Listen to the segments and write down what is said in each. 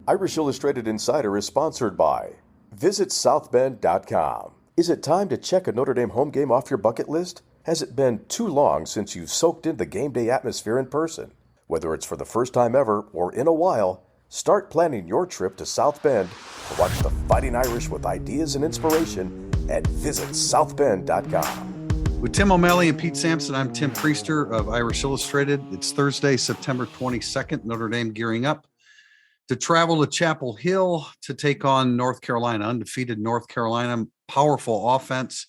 Irish Illustrated Insider is sponsored by Visit Southbend.com. Is it time to check a Notre Dame home game off your bucket list? Has it been too long since you've soaked in the game day atmosphere in person? Whether it's for the first time ever or in a while, start planning your trip to South Bend to watch the Fighting Irish with ideas and inspiration at visitsouthbend.com. With Tim O'Malley and Pete Sampson, I'm Tim Priester of Irish Illustrated. It's Thursday, September 22nd, Notre Dame gearing up to travel to Chapel Hill to take on North Carolina, undefeated North Carolina, powerful offense,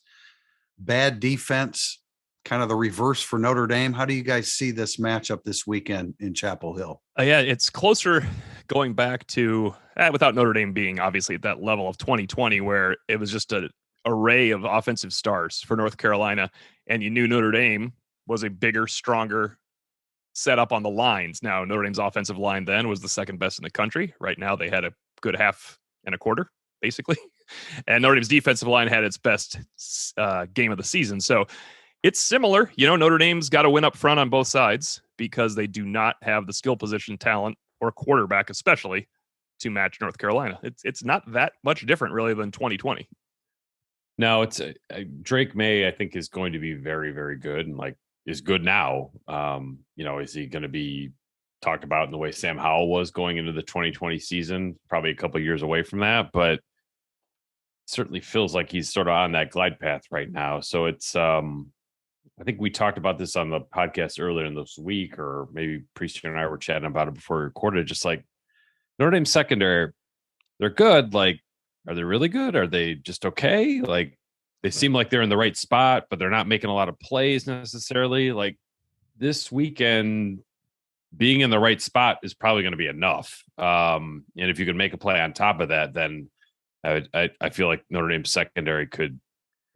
bad defense, kind of the reverse for Notre Dame. How do you guys see this matchup this weekend in Chapel Hill? Yeah, it's closer going back to, without Notre Dame being obviously at that level of 2020, where it was just an array of offensive stars for North Carolina, and you knew Notre Dame was a bigger, stronger set up on the lines. Now, Notre Dame's offensive line then was the second best in the country. Right now, they had a good half and a quarter, basically. And Notre Dame's defensive line had its best game of the season. So it's similar. You know, Notre Dame's got to win up front on both sides because they do not have the skill position talent or quarterback, especially, to match North Carolina. It's not that much different, really, than 2020. No, it's Drake May, I think, is going to be very, very good and is good now. Is he going to be talked about in the way Sam Howell was going into the 2020 season? Probably a couple of years away from that, but it certainly feels like he's sort of on that glide path right now. So it's, I think we talked about this on the podcast earlier in this week, or maybe Priester and I were chatting about it before we recorded. Just like Notre Dame secondary, they're good. Like, are they really good? Are they just okay? Like, they seem like they're in the right spot, but they're not making a lot of plays necessarily. Like this weekend, being in the right spot is probably going to be enough. And if you can make a play on top of that, then I feel like Notre Dame's secondary could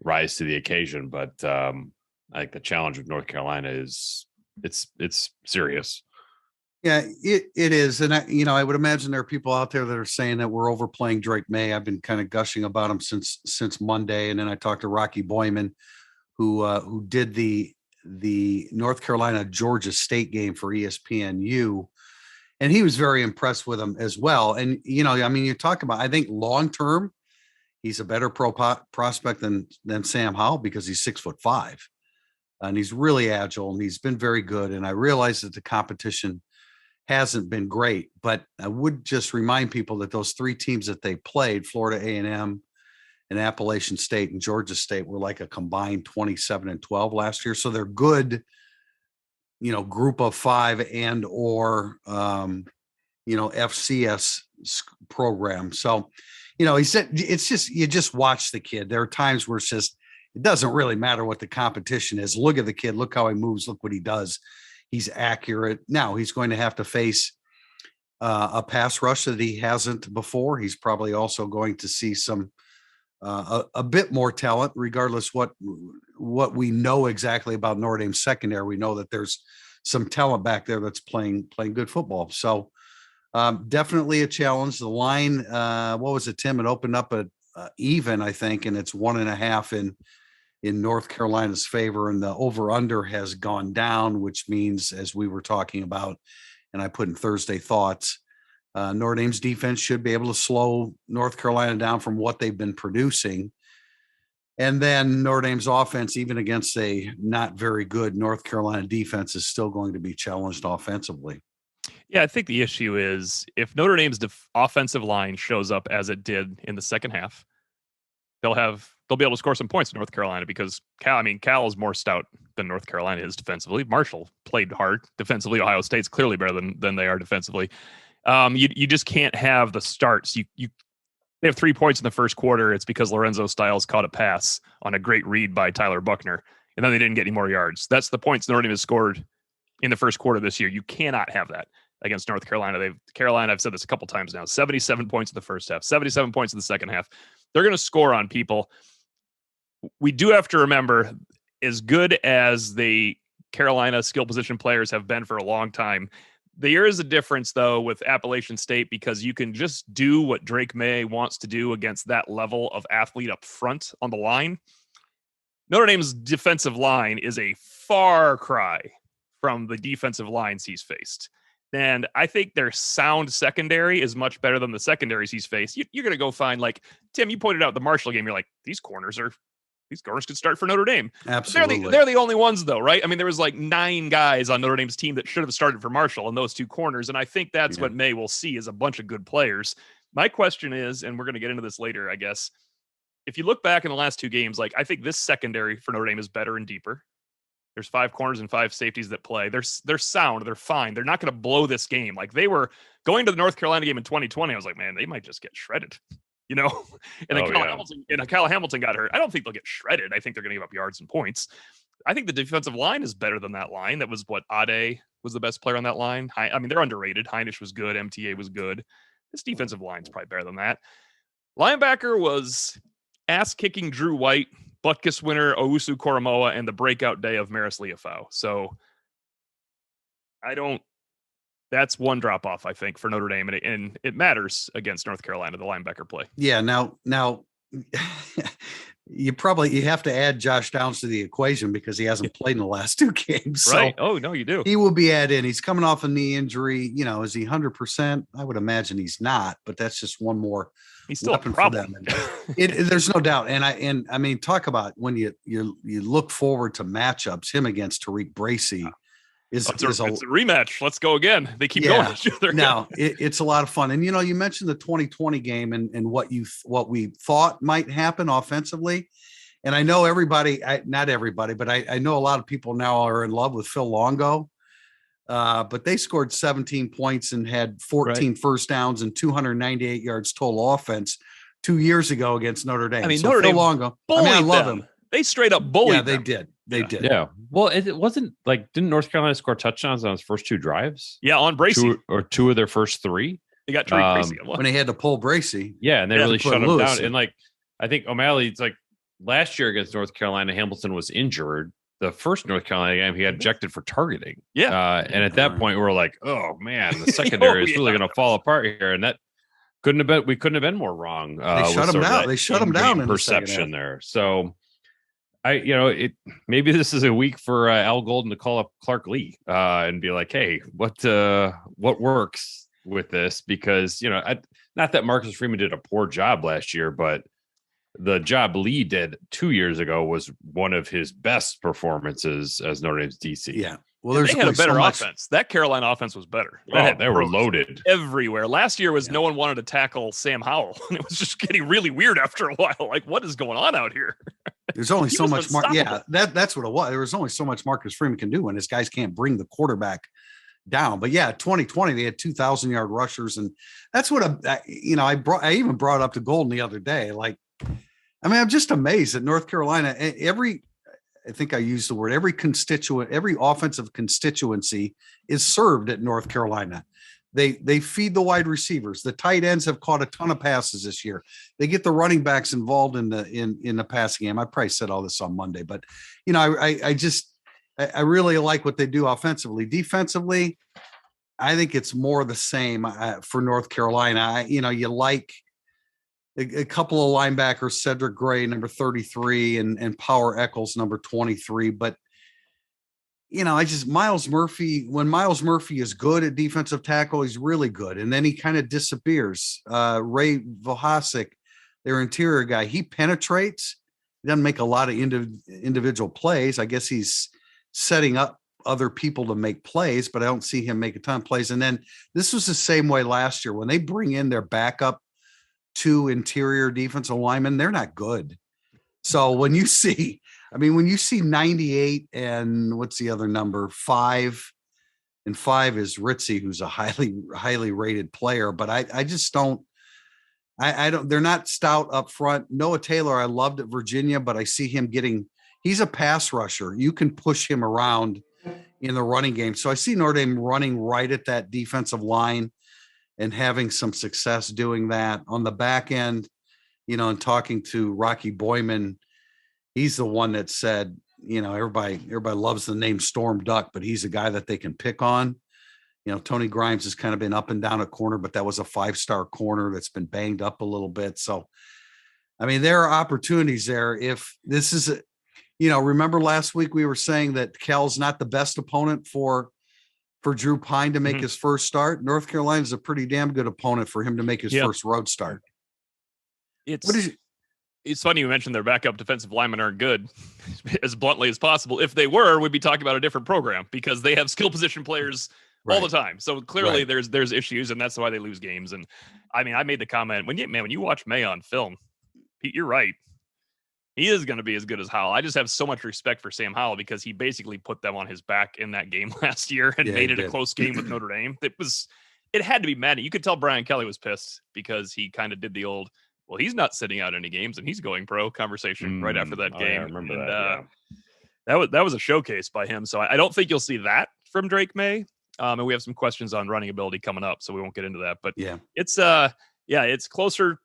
rise to the occasion. But I think the challenge with North Carolina is it's serious. Yeah, it is. And I would imagine there are people out there that are saying that we're overplaying Drake May. I've been kind of gushing about him since Monday. And then I talked to Rocky Boyman, who did the North Carolina Georgia State game for ESPNU. And he was very impressed with him as well. And, you talk about, I think long term, he's a better prospect than Sam Howell because he's 6'5", and he's really agile and he's been very good. And I realize that the competition hasn't been great, but I would just remind people that those three teams that they played, Florida A&M and Appalachian State and Georgia State, were like a combined 27-12 last year. So they're good, group of five and or, FCS program. So, he said, it's just, you just watch the kid. There are times where it's just, it doesn't really matter what the competition is. Look at the kid. Look how he moves. Look what he does. He's accurate. Now he's going to have to face a pass rush that he hasn't before. He's probably also going to see some a bit more talent, regardless what we know exactly about Notre Dame's secondary. We know that there's some talent back there that's playing good football. So definitely a challenge. The line, what was it, Tim? It opened up at even, I think, and it's 1.5 in North Carolina's favor, and the over-under has gone down, which means, as we were talking about, and I put in Thursday thoughts, Notre Dame's defense should be able to slow North Carolina down from what they've been producing. And then Notre Dame's offense, even against a not very good North Carolina defense, is still going to be challenged offensively. Yeah, I think the issue is if Notre Dame's offensive line shows up as it did in the second half, they'll be able to score some points in North Carolina because Cal is more stout than North Carolina is defensively. Marshall played hard defensively. Ohio State's clearly better than they are defensively. You just can't have the starts. They have 3 points in the first quarter. It's because Lorenzo Styles caught a pass on a great read by Tyler Buckner, and then they didn't get any more yards. That's the points Notre Dame has scored in the first quarter this year. You cannot have that against North Carolina. Carolina, I've said this a couple times now, 77 points in the first half, 77 points in the second half. They're going to score on people. We do have to remember, as good as the Carolina skill position players have been for a long time, there is a difference, though, with Appalachian State because you can just do what Drake May wants to do against that level of athlete up front on the line. Notre Dame's defensive line is a far cry from the defensive lines he's faced. And I think their sound secondary is much better than the secondaries he's faced. You're going to go find, like, Tim, you pointed out the Marshall game. You're like, these corners could start for Notre Dame. Absolutely. They're the only ones, though, right? I mean, there was like 9 guys on Notre Dame's team that should have started for Marshall in those 2 corners. And I think that's what May will see is a bunch of good players. My question is, and we're going to get into this later, I guess, if you look back in the last 2 games, like, I think this secondary for Notre Dame is better and deeper. There's 5 corners and 5 safeties that play. They're sound. They're fine. They're not going to blow this game. Like, they were going to the North Carolina game in 2020. I was like, man, they might just get shredded, you know? And then Kyle Hamilton got hurt. I don't think they'll get shredded. I think they're going to give up yards and points. I think the defensive line is better than that line. That was what Ade was the best player on that line. I mean, they're underrated. Heinisch was good. MTA was good. This defensive line is probably better than that. Linebacker was ass-kicking Drew White, Butkus winner Owusu Koromoa, and the breakout day of Maris Liufau. So that's one drop off, I think, for Notre Dame, and it matters against North Carolina, the linebacker play. Yeah. Now you have to add Josh Downs to the equation because he hasn't played in the last 2 games. Right. So oh no, you do. He will be added in. He's coming off a knee injury. You know, is he 100%? I would imagine he's not, but that's just one more. He's still a problem. There's no doubt. And I mean, talk about when you look forward to matchups, him against Tariq Bracy it's a rematch. Let's go again. They keep going at each other. No, it's a lot of fun. And, you know, you mentioned the 2020 game and what we thought might happen offensively. And I know not everybody, but I know a lot of people now are in love with Phil Longo. But they scored 17 points and had 14 first downs and 298 yards total offense 2 years ago against Notre Dame. I mean, Notre Dame Longo. I love him. They straight up bullied them. They did. Yeah. Well, it wasn't like, didn't North Carolina score touchdowns on his first 2 drives? Yeah, on Bracy. 2 of their first 3. They got Tariq Bracy when they had to pull Bracy. Yeah, and they really shut him down. And like, I think O'Malley's like last year against North Carolina, Hamilton was injured. The first North Carolina game, he had ejected for targeting. Yeah. And at that point, we were like, oh man, the secondary is really going to fall apart here. And that we couldn't have been more wrong. They shut him down. They shut him down in perception there. So maybe this is a week for Al Golden to call up Clark Lee and be like, hey, what works with this? Because, you know, not that Demarcus Freeman did a poor job last year, but the job Lee did 2 years ago was one of his best performances as Notre Dame's DC. Yeah. Well, they had a better offense. That Carolina offense was better. They were loaded everywhere. Last year was no one wanted to tackle Sam Howell. And it was just getting really weird after a while. Like, what is going on out here? There's only so much more. Yeah, that's what it was. There was only so much Marcus Freeman can do when his guys can't bring the quarterback down. But yeah, 2020, they had 2,000-yard rushers. And that's what, I even brought up to Golden the other day. Like, I mean, I'm just amazed at North Carolina. I think I used the word, every offensive constituency is served at North Carolina. They feed the wide receivers. The tight ends have caught a ton of passes this year. They get the running backs involved in the passing game. I probably said all this on Monday, but you know, I really like what they do offensively. Defensively, I think it's more the same for North Carolina. You like a couple of linebackers, Cedric Gray, number 33, and Power Eccles, number 23. But, you know, Miles Murphy, when Miles Murphy is good at defensive tackle, he's really good. And then he kind of disappears. Ray Vohasek, their interior guy, he penetrates. He doesn't make a lot of individual plays. I guess he's setting up other people to make plays, but I don't see him make a ton of plays. And then this was the same way last year when they bring in their backup 2 interior defensive linemen, they're not good. So when you see 98 and what's the other number, 5, and 5 is Ritzy, who's a highly rated player, but I just don't, they're not stout up front. Noah Taylor, I loved at Virginia, but I see him he's a pass rusher. You can push him around in the running game. So I see Notre Dame running right at that defensive line and having some success doing that on the back end, you know, and talking to Rocky Boyman. He's the one that said, you know, everybody loves the name Storm Duck, but he's a guy that they can pick on. You know, Tony Grimes has kind of been up and down a corner, but that was a 5-star corner that's been banged up a little bit. So, I mean, there are opportunities there. If this is, remember last week we were saying that Cal's not the best opponent for for Drew Pine to make his first start. North Carolina's a pretty damn good opponent for him to make his first road start. It's funny you mentioned their backup defensive linemen aren't good, as bluntly as possible. If they were, we'd be talking about a different program because they have skill position players all the time. So clearly there's issues, and that's why they lose games. And I mean, I made the comment when you watch May on film, Pete, you're right. He is going to be as good as Howell. I just have so much respect for Sam Howell because he basically put them on his back in that game last year and made it a close game with Notre Dame. It had to be mad. You could tell Brian Kelly was pissed because he kind of did the old, well, he's not sitting out any games and he's going pro conversation right after that game. Yeah, I remember that. That was a showcase by him. So I don't think you'll see that from Drake May. And we have some questions on running ability coming up, so we won't get into that. But it's closer.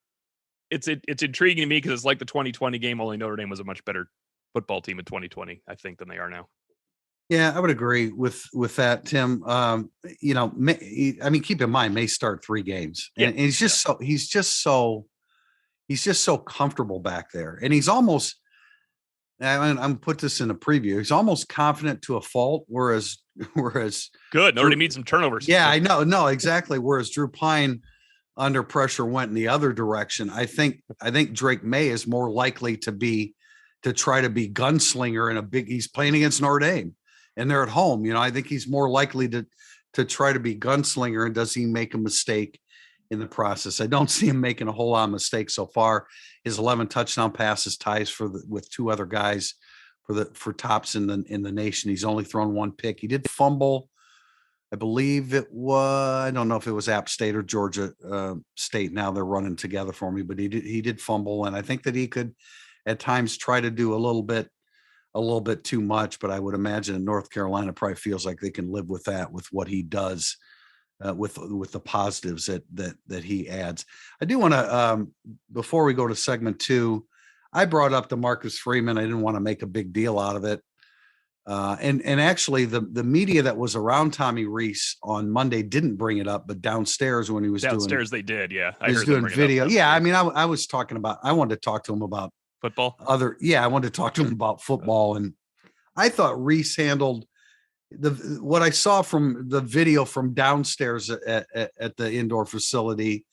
It's intriguing to me because it's like the 2020 game, only Notre Dame was a much better football team in 2020, I think, than they are now. Yeah, I would agree with that, Tim. Keep in mind, May start 3 games, and he's just so comfortable back there, and he's almost. I'm put this in a preview. He's almost confident to a fault, whereas good. Notre Dame needs some turnovers. Yeah, I know, no, exactly. Whereas Drew Pine, under pressure, went in the other direction. I think Drake May is more likely to try to be gunslinger in a big. He's playing against Notre Dame, and they're at home. I think he's more likely to try to be gunslinger. And does he make a mistake in the process? I don't see him making a whole lot of mistakes so far. His 11 touchdown passes ties with 2 other guys for tops in the nation. He's only thrown 1 pick. He did fumble. I believe it was, I don't know if it was App State or Georgia State. Now they're running together for me, but he did fumble. And I think that he could at times try to do a little bit too much, but I would imagine North Carolina probably feels like they can live with that, with what he does, with the positives that he adds. I do want to, before we go to segment 2, I brought up Demarcus Freeman. I didn't want to make a big deal out of it. And actually the media that was around Tommy Rees on Monday didn't bring it up, but downstairs when he was they did. Yeah. I was doing video. Yeah. I mean, I was talking about, I wanted to talk to him about football. I wanted to talk to him about football. And I thought Rees handled what I saw from the video from downstairs at the indoor facility.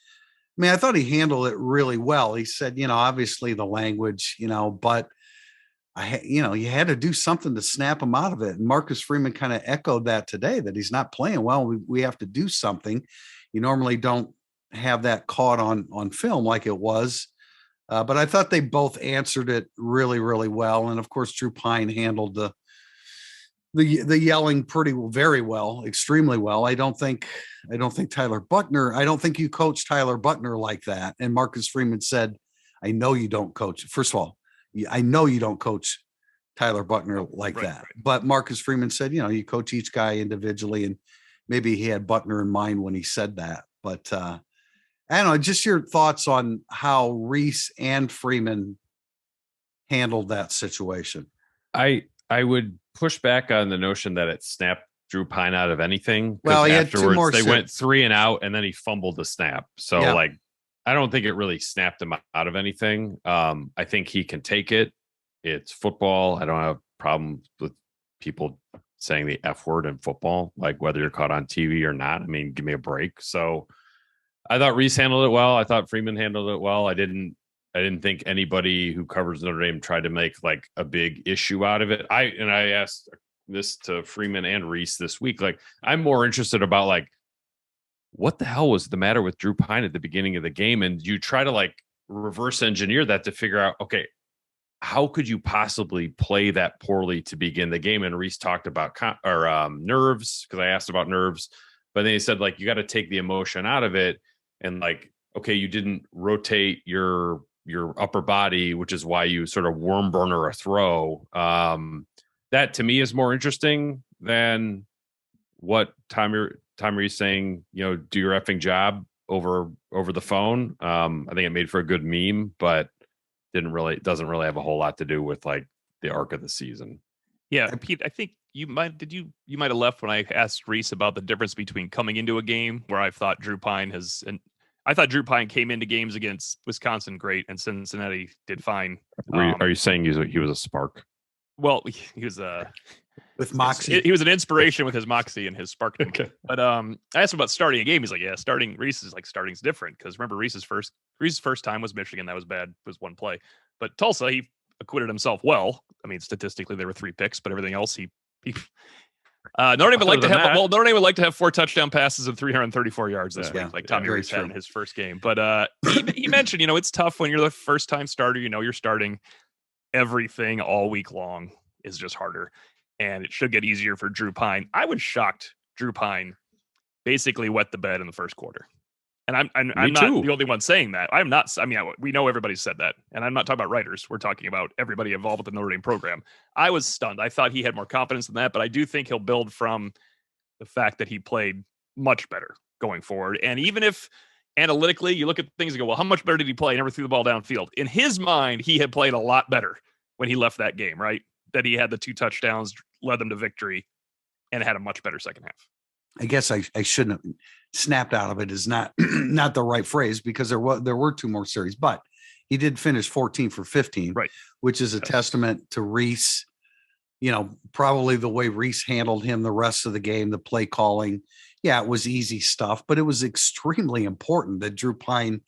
I mean, I thought he handled it really well. He said, obviously the language, but you had to do something to snap him out of it. And Marcus Freeman kind of echoed that today, that he's not playing well. We have to do something. You normally don't have that caught on film like it was. But I thought they both answered it really, really well. And of course, Drew Pine handled the yelling very well, extremely well. I don't think Tyler Buckner, I don't think you coach Tyler Buckner like that. And Marcus Freeman said, I know you don't coach. First of all, I know you don't coach Tyler Buckner like that. Right. But Marcus Freeman said, you coach each guy individually, and maybe he had Buckner in mind when he said that. But I don't know, just your thoughts on how Rees and Freeman handled that situation. I would push back on the notion that it snapped Drew Pine out of anything. Well, he afterwards had 2 more they went 3 and out, and then he fumbled the snap. So I don't think it really snapped him out of anything. I think he can take it. It's football. I don't have a problem with people saying the F word in football, like whether you're caught on TV or not. I mean, give me a break. So I thought Rees handled it well. I thought Freeman handled it well. I didn't think anybody who covers Notre Dame tried to make like a big issue out of it. I asked this to Freeman and Rees this week. Like, I'm more interested about like, what the hell was the matter with Drew Pine at the beginning of the game? And you try to like reverse engineer that to figure out, okay, how could you possibly play that poorly to begin the game? And Rees talked about nerves, because I asked about nerves, but then he said like, you got to take the emotion out of it. And like, okay, you didn't rotate your upper body, which is why you sort of worm burner a throw. That to me is more interesting than what Tommy Rees saying, do your effing job over the phone. I think it made for a good meme, but doesn't really have a whole lot to do with like the arc of the season. Yeah, Pete, I think you might have left when I asked Rees about the difference between coming into a game where I thought Drew Pine came into games against Wisconsin great and Cincinnati did fine. Are you saying he was a spark? Well, he was with moxie. He was an inspiration with his moxie and his spark. Okay. But I asked him about starting a game. He's like, yeah, starting Reese is like starting's different because remember Reese's first time was Michigan. That was bad. Was one play. But Tulsa, he acquitted himself well. I mean, statistically there were 3 picks, but everything else he Notre Dame would like to have Notre Dame would like to have 4 touchdown passes and 334 yards this week, like Tommy Reese had in his first game. But he mentioned, it's tough when you're the first time starter. You're starting. Everything all week long is just harder, and it should get easier for Drew Pine. I was shocked Drew Pine basically wet the bed in the first quarter. And I'm not the only one saying that. I'm not. I mean, we know everybody said that, and I'm not talking about writers. We're talking about everybody involved with the Notre Dame program. I was stunned. I thought he had more confidence than that, but I do think he'll build from the fact that he played much better going forward. And even if analytically you look at things and go, well, how much better did he play? He never threw the ball downfield. In his mind, he had played a lot better when he left that game, right? That he had the 2 touchdowns, led them to victory, and had a much better second half. I guess I shouldn't have snapped out of it is not not the right phrase because there were 2 more series, but he did finish 14 for 15, right? Which is a testament to Reese. Probably the way Reese handled him the rest of the game, the play calling. Yeah, it was easy stuff, but it was extremely important that Drew Pine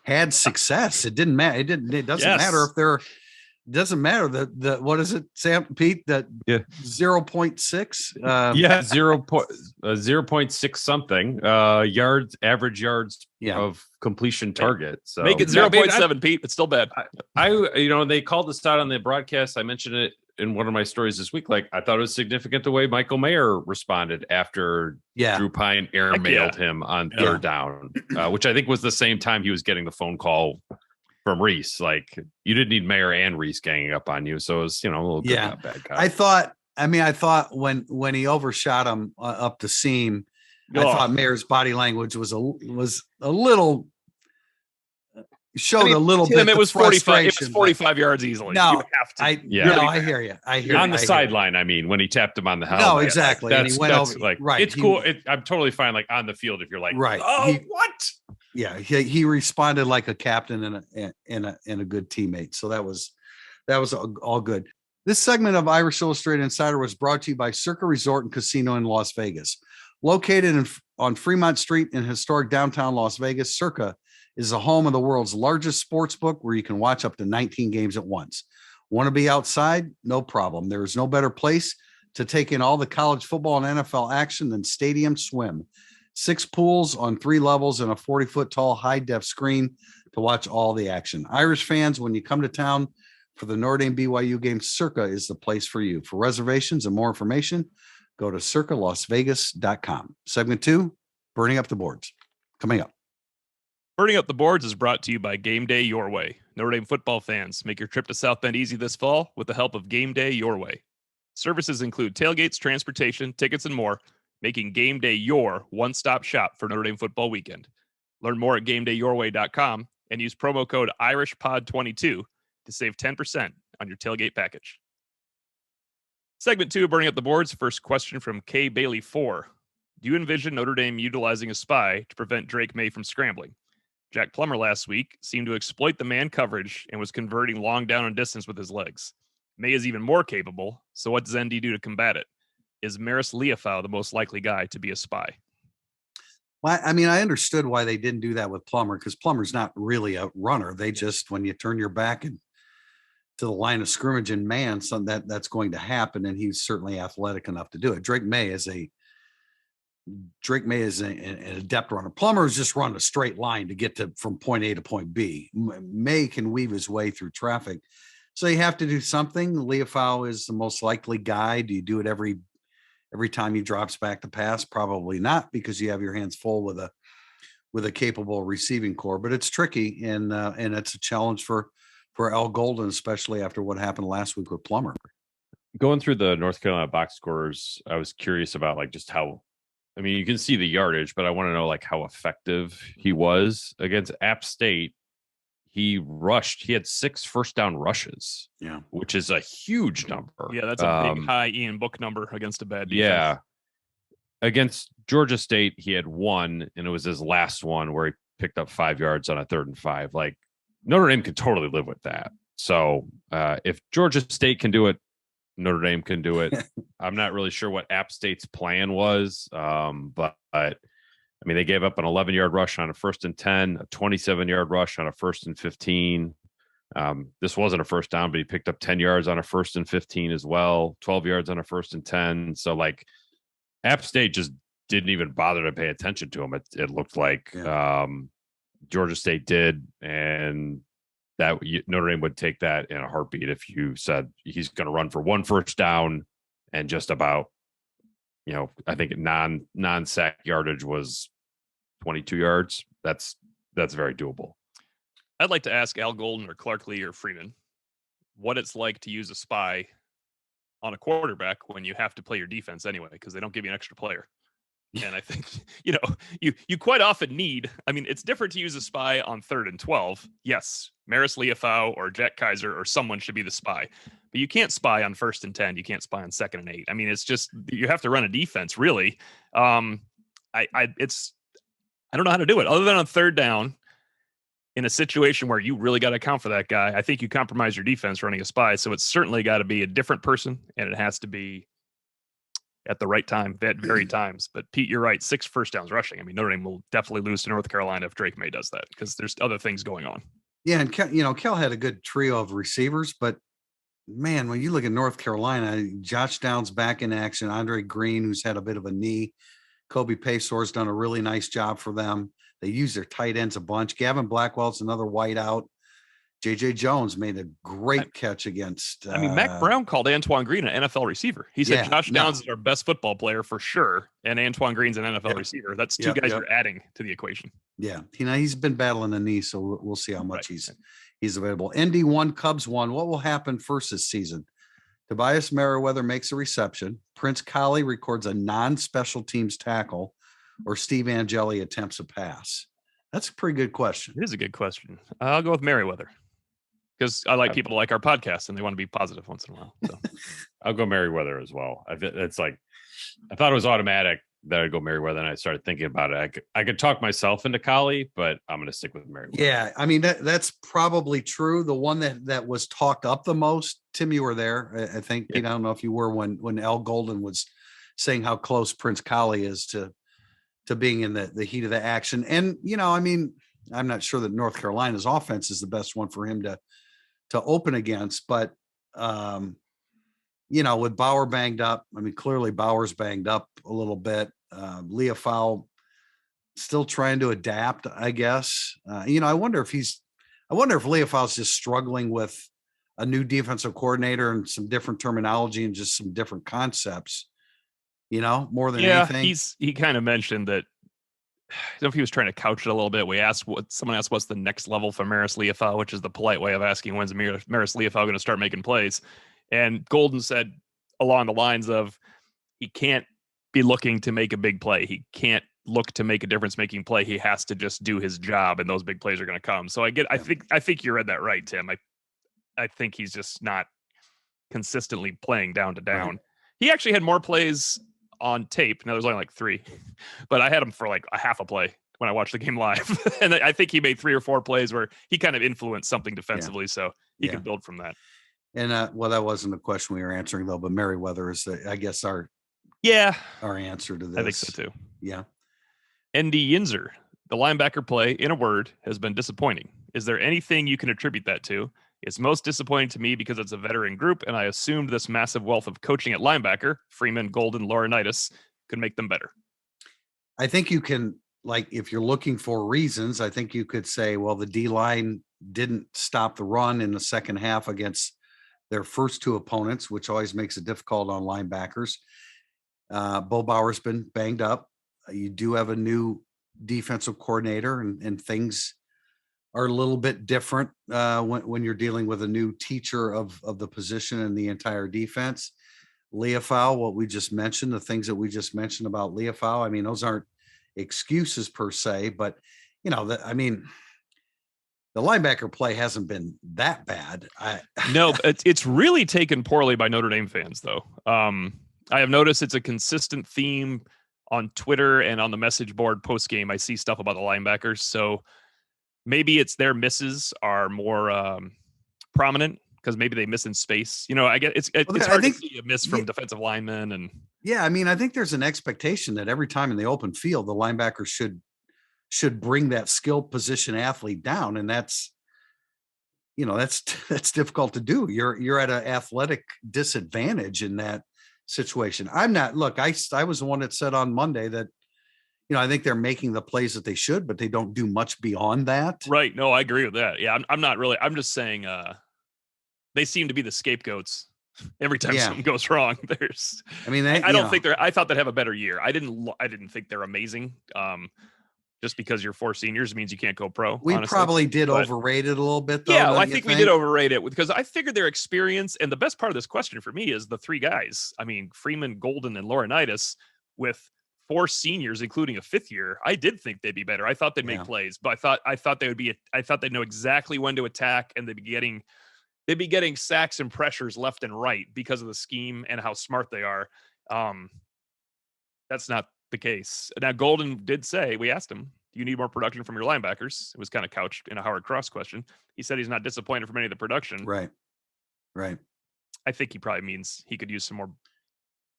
had success. It didn't matter. It doesn't matter if they're. Doesn't matter the what is it, Sam Pete? That 0.6. 0.6 something yards, average yards of completion target. So make it 0.7, Pete. It's still bad. They called this out on the broadcast. I mentioned it in one of my stories this week. Like I thought it was significant the way Michael Mayer responded after Drew Pine airmailed him on 3rd down, which I think was the same time he was getting the phone call from Reese. Like you didn't need Mayer and Reese ganging up on you. So it was, a little bit of a bad guy. I thought when he overshot him up the seam, I thought Mayer's body language was a little showed a little bit. It was 45. It was 45 yards easily. No, you have to. I hear you. On the sideline. I mean, when he tapped him on the helmet. No, exactly. Like, that's over, right. It's cool. I'm totally fine. Like on the field, if you're like, right. What? Yeah, he responded like a captain and a good teammate. So that was all good. This segment of Irish Illustrated Insider was brought to you by Circa Resort and Casino in Las Vegas. Located on Fremont Street in historic downtown Las Vegas, Circa is the home of the world's largest sports book where you can watch up to 19 games at once. Want to be outside? No problem. There is no better place to take in all the college football and NFL action than Stadium Swim. 6 pools on 3 levels and a 40-foot tall high-def screen to watch all the action. Irish fans, when you come to town for the Notre Dame BYU game, Circa is the place for you. For reservations and more information, go to circalasvegas.com. Segment 2, Burning Up the Boards. Coming up. Burning Up the Boards is brought to you by Game Day Your Way. Notre Dame football fans, make your trip to South Bend easy this fall with the help of Game Day Your Way. Services include tailgates, transportation, tickets, and more, making Game Day your one-stop shop for Notre Dame football weekend. Learn more at GameDayYourWay.com and use promo code IrishPod22 to save 10% on your tailgate package. Segment 2, Burning Up the Boards. First question from K. Bailey 4. Do you envision Notre Dame utilizing a spy to prevent Drake May from scrambling? Jack Plummer last week seemed to exploit the man coverage and was converting long down and distance with his legs. May is even more capable, so what does ND do to combat it? Is Maris Leofau the most likely guy to be a spy? Well, I mean, I understood why they didn't do that with Plummer because Plummer's not really a runner. They just, when you turn your back and to the line of scrimmage and man, so that's going to happen, and he's certainly athletic enough to do it. Drake May is an adept runner. Plummer is just run a straight line to get from point A to point B. May can weave his way through traffic. So you have to do something. Leofau is the most likely guy. Do you do it every time he drops back to pass? Probably not, because you have your hands full with a capable receiving core. But it's tricky, and it's a challenge for Al Golden, especially after what happened last week with Plummer. Going through the North Carolina box scores, I was curious about like just how. I mean, you can see the yardage, but I want to know like how effective he was against App State. He had 6 first down rushes, which is a huge number. Yeah, that's a big high Ian Book number against a bad defense. Yeah. Against Georgia State, he had 1, and it was his last one where he picked up 5 yards on a 3rd and 5. Like Notre Dame could totally live with that. So if Georgia State can do it, Notre Dame can do it. I'm not really sure what App State's plan was, but I mean, they gave up an 11-yard rush on a 1st and 10, a 27-yard rush on a 1st and 15. This wasn't a first down, but he picked up 10 yards on a 1st and 15 as well, 12 yards on a 1st and 10. So, like, App State just didn't even bother to pay attention to him. It looked like Georgia State did, and that Notre Dame would take that in a heartbeat if you said he's going to run for 1 first down and just about, I think non-sack yardage was 22 yards. That's very doable. I'd like to ask Al Golden or Clark Lee or Freeman what it's like to use a spy on a quarterback when you have to play your defense anyway, because they don't give you an extra player. And I think, you quite often need, I mean, it's different to use a spy on 3rd and 12. Yes, Maris Leofau or Jack Kaiser or someone should be the spy, but you can't spy on 1st and 10. You can't spy on 2nd and 8. I mean, it's just, you have to run a defense really. I don't know how to do it other than on 3rd down in a situation where you really got to account for that guy. I think you compromise your defense running a spy. So it's certainly got to be a different person, and it has to be at the right time, at very times. But Pete, you're right. 6 first downs rushing. I mean, Notre Dame will definitely lose to North Carolina if Drake May does that, because there's other things going on. Yeah. And Cal had a good trio of receivers, but man, when you look at North Carolina, Josh Downs back in action, Andre Green, who's had a bit of a knee, Kobe Pasor's done a really nice job for them. They use their tight ends a bunch. Gavin Blackwell's another whiteout. J.J. Jones made a great catch against. Mac Brown called Antoine Green an NFL receiver. He said Josh Downs is our best football player for sure, and Antoine Green's an NFL receiver. That's two guys you're adding to the equation. Yeah, he's been battling a knee, so we'll see how much he's available. ND 1, Cubs 1. What will happen first this season? Tobias Merriweather makes a reception. Prince Collie records a non-special teams tackle, or Steve Angeli attempts a pass. That's a pretty good question. It is a good question. I'll go with Merriweather, because I like people to like our podcast and they want to be positive once in a while. So I'll go Merriweather as well. It's like, I thought it was automatic that I'd go Merriweather, and I started thinking about it. I could talk myself into Collie, but I'm going to stick with Merriweather. Yeah, I mean that's probably true. The one that was talked up the most, Tim, you were there, I think. I don't know if you were when Al Golden was saying how close Prince Collie is to being in the heat of the action. And I mean, I'm not sure that North Carolina's offense is the best one for him to open against, but with Bauer banged up, I mean, clearly Bauer's banged up a little bit. Leofau still trying to adapt, I guess. I wonder if Leofau's just struggling with a new defensive coordinator and some different terminology and just some different concepts, more than anything. He kind of mentioned that. I don't know if he was trying to couch it a little bit. Someone asked what's the next level for Maris Leofau, which is the polite way of asking when's Maris Leofau going to start making plays. And Golden said along the lines of, he can't be looking to make a big play. He can't look to make a difference making play. He has to just do his job, and those big plays are going to come. So I think you read that right, Tim. I think he's just not consistently playing down to down. Right. He actually had more plays on tape. Now there's only like 3, but I had him for like a half a play when I watched the game live. And I think he made 3 or 4 plays where he kind of influenced something defensively. So he could build from that. And that wasn't the question we were answering though, but Merriweather is I guess our answer to this. I think so too. Yeah. ND Yinzer, the linebacker play, in a word, has been disappointing. Is there anything you can attribute that to? It's most disappointing to me because it's a veteran group, and I assumed this massive wealth of coaching at linebacker, Freeman, Golden, Laurinaitis, could make them better. I think you can, if you're looking for reasons, I think you could say, well, the D-line didn't stop the run in the second half against their first 2 opponents, which always makes it difficult on linebackers. Bo Bauer's been banged up. You do have a new defensive coordinator, and things are a little bit different when you're dealing with a new teacher of the position and the entire defense. Leofau, what we just mentioned, the things that we just mentioned about Leofau, I mean, those aren't excuses per se, but the linebacker play hasn't been that bad. No, it's really taken poorly by Notre Dame fans, though. I have noticed it's a consistent theme on Twitter and on the message board post game. I see stuff about the linebackers, so maybe it's their misses are more prominent because maybe they miss in space. You know, I get it's Well, hard I think- to see a miss from defensive linemen and Yeah, I mean, I think there's an expectation that every time in the open field, the linebacker should bring that skilled position athlete down, and that's that's difficult to do. You're at an athletic disadvantage in that situation. I'm not. Look, I was the one that said on Monday that I think they're making the plays that they should, but they don't do much beyond that. right. No, I agree with that. Yeah, I'm not really. I'm just saying they seem to be the scapegoats every time something goes wrong. There's, I mean, I don't think I thought they'd have a better year. I didn't think they're amazing. Just because you're 4 seniors means you can't go pro. We honestly. probably did But overrate it a little bit, though. yeah, I think we did overrate it because I figured their experience, and the best part of this question for me is the 3 guys. I mean, Freeman, Golden, and Laurinaitis with 4 seniors, including a 5th year. I did think they'd be better. I thought they'd make plays, but I thought they would be. I thought they'd know exactly when to attack, and they'd be getting sacks and pressures left and right because of the scheme and how smart they are. That's not the case. Now, Golden did say, we asked him, do you need more production from your linebackers? It was kind of couched in a Howard Cross question. He said he's not disappointed from any of the production. Right. I think he probably means he could use some more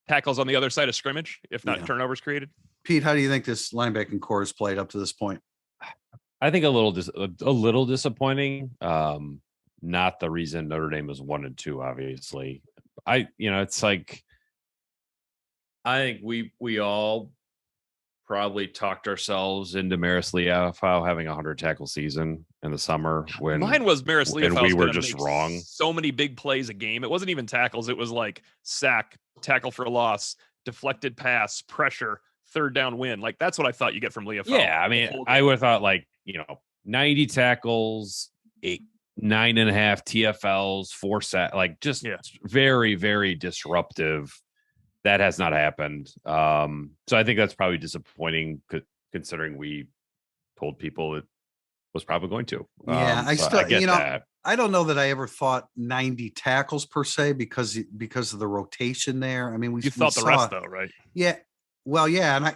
tackles on the other side of scrimmage, if not turnovers created. Pete, how do you think this linebacking core has played up to this point? I think a little disappointing. Not the reason Notre Dame was 1-2, obviously. It's like, I think we all probably talked ourselves into Maris Leafau having a 100 tackle season in the summer when mine was Maris Leafau, and we were just wrong. So many big plays a game. It wasn't even tackles. It was like sack, tackle for loss, deflected pass, pressure, 3rd down win. Like that's what I thought you get from Leafau. Yeah, I mean, I would have thought 90 tackles, 9.5 TFLs, 4 sack, just very, very disruptive. That has not happened. So I think that's probably disappointing considering we told people it was probably going to. Yeah, I get that. I don't know that I ever thought 90 tackles per se because of the rotation there. I mean, we thought the rest though, right? Yeah. Well, yeah,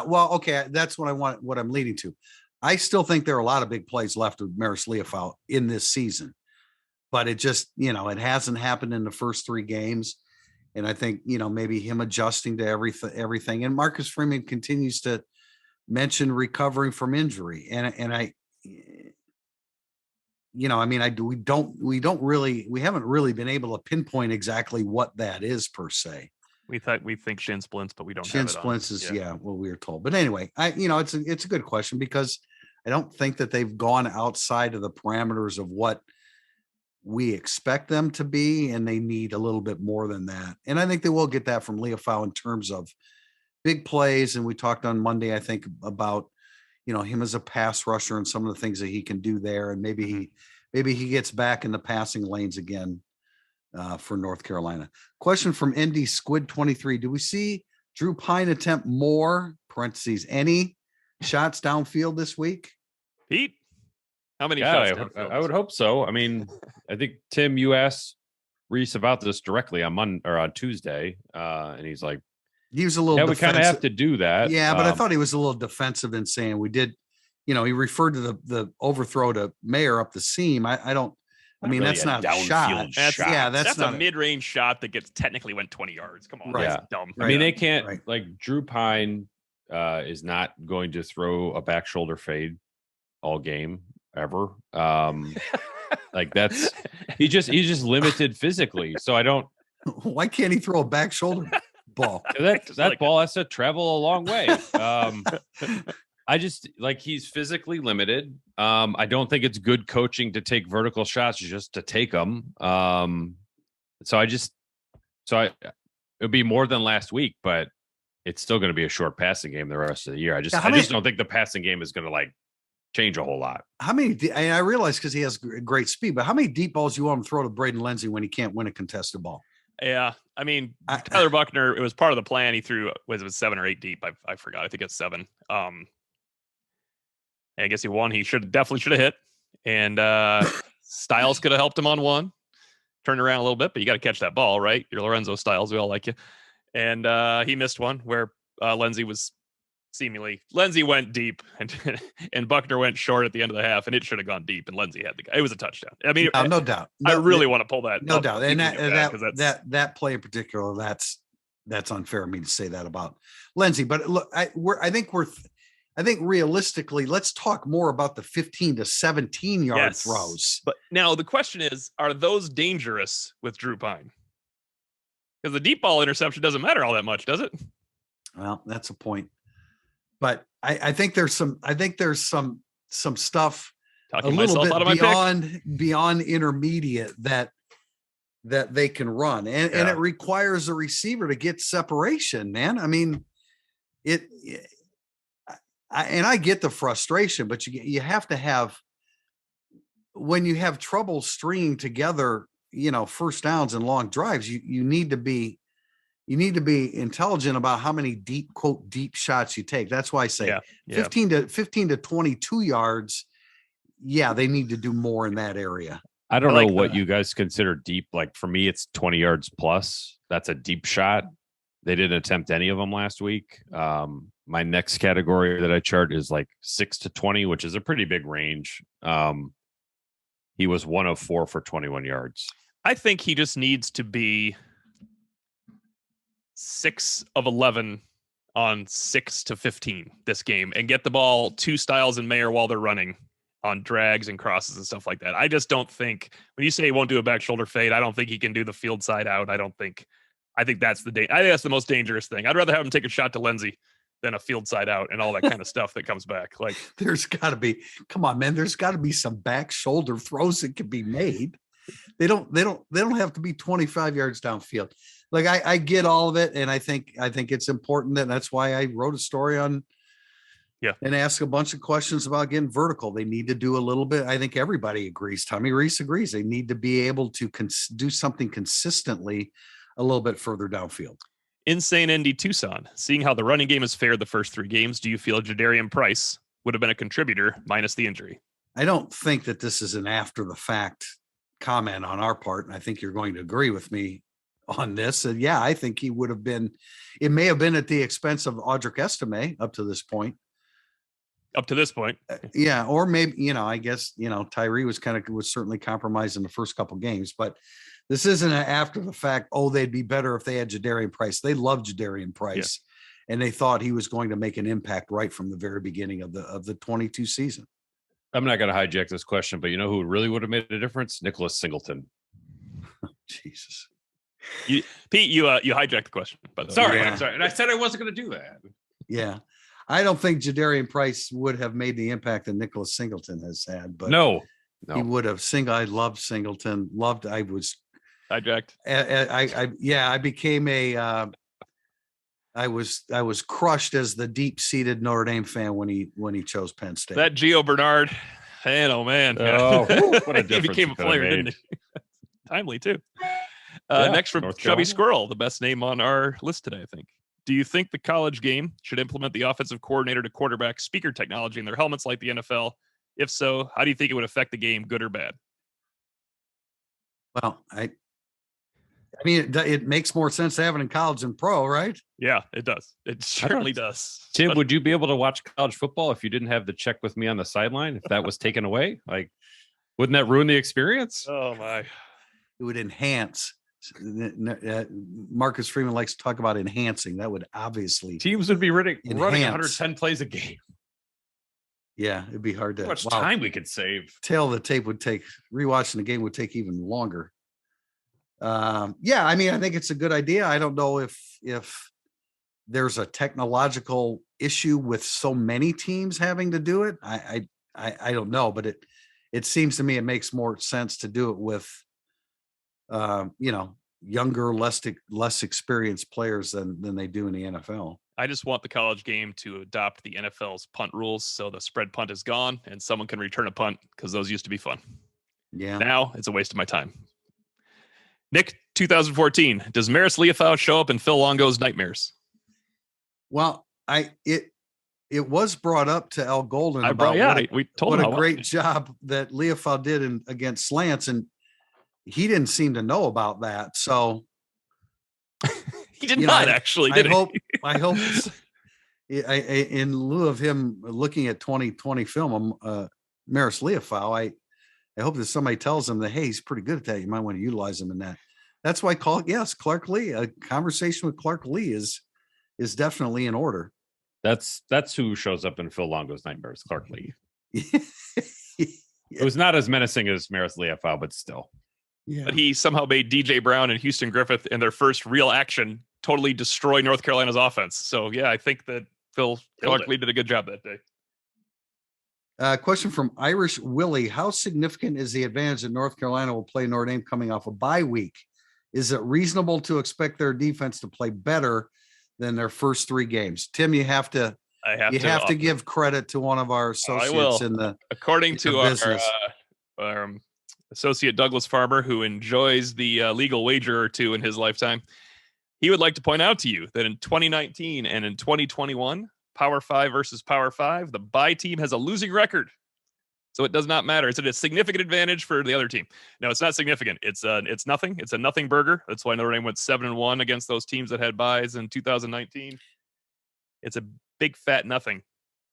well, okay, that's what I'm leading to. I still think there are a lot of big plays left with Maris Leafau in this season, but it just it hasn't happened in the first 3 games. And I think, maybe him adjusting to everything. And Marcus Freeman continues to mention recovering from injury. And I, I mean, we haven't really been able to pinpoint exactly what that is per se. We think shin splints, but we don't shin have it splints is what we were told. But anyway, it's a good question because I don't think that they've gone outside of the parameters of what we expect them to be, and they need a little bit more than that. And I think they will get that from Leafau in terms of big plays. And we talked on Monday, I think, about him as a pass rusher and some of the things that he can do there. And maybe he gets back in the passing lanes again for North Carolina. Question from ND Squid 23: do we see Drew Pine attempt more (parentheses any) shots downfield this week? Pete, how many shots? I would hope so. I mean, I think Tim, you asked Reese about this directly on Tuesday, and he's like, he was a little. We kind of have to do that. Yeah, but I thought he was a little defensive in saying we did. He referred to the overthrow to Mayer up the seam. I don't. I mean, really that's not a downfield shot. That's not a mid-range shot that technically went 20 yards. Come on, that's dumb. I mean, they can't Drew Pine is not going to throw a back shoulder fade all game ever. That's he's just limited physically. So I don't. Why can't he throw a back shoulder ball? That ball has to travel a long way. I just he's physically limited. I don't think it's good coaching to take vertical shots just to take them. So it'll be more than last week, but it's still going to be a short passing game the rest of the year. I just don't think the passing game is going to change a whole lot. How many? And I realize because he has great speed, but how many deep balls you want him to throw to Braden Lindsey when he can't win a contested ball? Yeah, I mean, Tyler Buckner. It was part of the plan. He threw was it 7 or 8 deep? I forgot. I think it's 7. I guess he won. He definitely should have hit. And Styles could have helped him on one. Turned around a little bit, but you got to catch that ball, right? You're Lorenzo Styles. We all like you. And he missed one where Lindsey was seemingly. Lindsey went deep, and Buckner went short at the end of the half, and it should have gone deep, and Lindsey had the guy. It was a touchdown. I mean, no doubt. I really want to pull that. No doubt. And that play in particular, that's unfair of me to say that about Lindsey. But look, I think realistically, let's talk more about the 15 to 17 yard throws. But now the question is, are those dangerous with Drew Pine? Because the deep ball interception doesn't matter all that much, does it? Well, that's a point. But I think there's some stuff Talking a little bit bit beyond intermediate that they can run, and it requires a receiver to get separation, man. I mean, I get the frustration, but you have to have, when you have trouble stringing together, first downs and long drives, you need to be intelligent about how many deep shots you take. That's why I say 15 to 22 yards. Yeah, they need to do more in that area. I don't know what you guys consider deep. Like for me, it's 20 yards plus. That's a deep shot. They didn't attempt any of them last week. My next category that I chart is like 6 to 20, which is a pretty big range. He was 1 of 4 for 21 yards. I think he just needs to be 6 of 11 on 6 to 15 this game and get the ball to Styles and Mayer while they're running on drags and crosses and stuff like that. I just don't think, when you say he won't do a back shoulder fade, I don't think he can do the field side out. I think that's that's the most dangerous thing. I'd rather have him take a shot to Lindsey than a field side out and all that kind of stuff that comes back. Like, there's got to be some back shoulder throws that can be made. They don't have to be 25 yards downfield. Like I get all of it, and I think it's important, and that's why I wrote a story on and ask a bunch of questions about getting vertical. They need to do a little bit. I think everybody agrees. Tommy Reese agrees. They need to be able to do something consistently a little bit further downfield. Insane Indy Tucson. Seeing how the running game has fared the first 3 games, do you feel Jadarian Price would have been a contributor minus the injury? I don't think that this is an after the fact comment on our part, and I think you're going to agree with me on this. And I think he would have been. It may have been at the expense of Audric Estime up to this point. Or maybe, I guess, Tyree was certainly compromised in the first couple games, but this isn't an after the fact, they'd be better if they had Jadarian Price. They loved Jadarian Price, and they thought he was going to make an impact right from the very beginning of the 22 season. I'm not going to hijack this question, but you know who really would have made a difference? Nicholas Singleton. Jesus. Pete, you hijacked the question. But sorry. And I said I wasn't going to do that. Yeah. I don't think Jadarian Price would have made the impact that Nicholas Singleton has had, but no. He would have. I loved Singleton. I was hijacked. I became I was crushed as the deep-seated Notre Dame fan when he chose Penn State. That Gio Bernard, man. Oh, what a difference. He became a player, didn't he? Timely too. Next from Chubby Squirrel, the best name on our list today, I think. Do you think the college game should implement the offensive coordinator to quarterback speaker technology in their helmets like the NFL? If so, how do you think it would affect the game, good or bad? Well, I mean, it makes more sense to have it in college than pro, right? Yeah, it does. It certainly does. Tim, would you be able to watch college football if you didn't have the check with me on the sideline? If that was taken away, like, wouldn't that ruin the experience? Oh my! It would enhance. Marcus Freeman likes to talk about enhancing. That would obviously teams would be running 110 plays a game. Yeah, it'd be hard to. How much time we could save? The tape would take. Rewatching the game would take even longer. I mean, I think it's a good idea. I don't know if there's a technological issue with so many teams having to do it. I don't know, but it seems to me it makes more sense to do it with younger, less experienced players than they do in the NFL. I just want the college game to adopt the NFL's punt rules, so the spread punt is gone and someone can return a punt, because those used to be fun. Yeah. Now it's a waste of my time. Nick, 2014. Does Maris Leofau show up in Phil Longo's nightmares? Well, it was brought up to Al Golden about we told what him a great job that Leofau did against slants, and he didn't seem to know about that. So he did not actually. I hope In lieu of him looking at 2020 film, Maris Leofau, I hope that somebody tells him that, hey, he's pretty good at that. You might want to utilize him in that. That's why Clark Lee, a conversation with Clark Lee is definitely in order. That's who shows up in Phil Longo's nightmares, Clark Lee. Yeah. It was not as menacing as Maris Leofau, but still. Yeah. But he somehow made DJ Brown and Houston Griffith in their first real action totally destroy North Carolina's offense. So yeah, I think that Clark Lee did a good job that day. Question from Irish Willie. How significant is the advantage that North Carolina will play Notre Dame coming off a bye week? Is it reasonable to expect their defense to play better than their first 3 games? Tim, you have to give credit to one of our associates in the according to our associate Douglas Farmer, who enjoys the legal wager or two in his lifetime. He would like to point out to you that in 2019 and in 2021, Power 5 versus Power 5, the bye team has a losing record. So it does not matter. Is it a significant advantage for the other team? No, it's not significant. It's nothing. It's a nothing burger. That's why Notre Dame went 7-1 against those teams that had byes in 2019. It's a big fat nothing.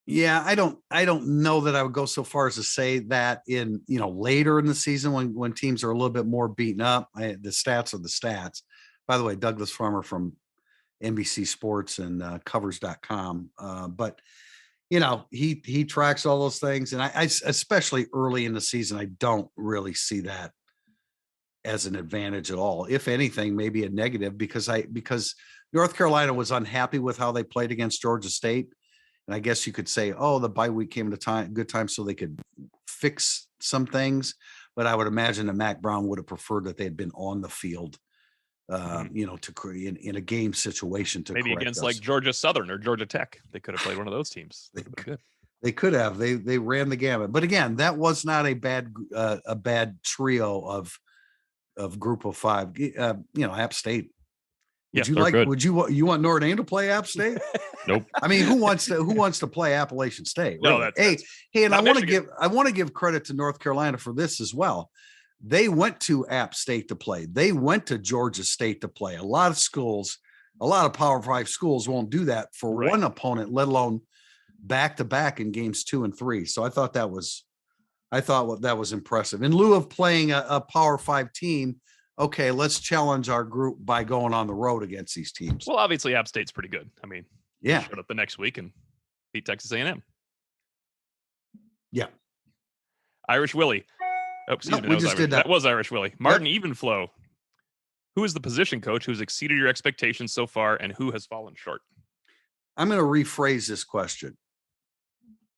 Yeah, I don't know that I would go so far as to say that in later in the season when teams are a little bit more beaten up. The stats are the stats. By the way, Douglas Farmer from NBC Sports and covers.com. But he tracks all those things. And I especially early in the season, I don't really see that as an advantage at all. If anything, maybe a negative because North Carolina was unhappy with how they played against Georgia State. And I guess you could say, the bye week came at a good time so they could fix some things. But I would imagine that Mac Brown would have preferred that they had been on the field. To create in a game situation to maybe against like Georgia Southern or Georgia Tech, they could have played one of those teams. They could have. They ran the gamut. But again, that was not a bad trio of Group of 5. App State. Would you want Notre Dame to play App State? Nope. I mean, who wants to play Appalachian State? Really? No, and I want to give credit to North Carolina for this as well. They went to App State to play. They went to Georgia State to play. A lot of Power 5 schools won't do that for one opponent, let alone back-to-back in games 2 and 3. So I thought that was impressive. In lieu of playing a Power 5 team, okay, let's challenge our group by going on the road against these teams. Well, obviously App State's pretty good. I mean, yeah, showed up the next week and beat Texas A&M. Yeah. Irish Willie. Oh, excuse me. That was Irish Willie. Martin Evenflow. Who is the position coach who's exceeded your expectations so far and who has fallen short? I'm going to rephrase this question.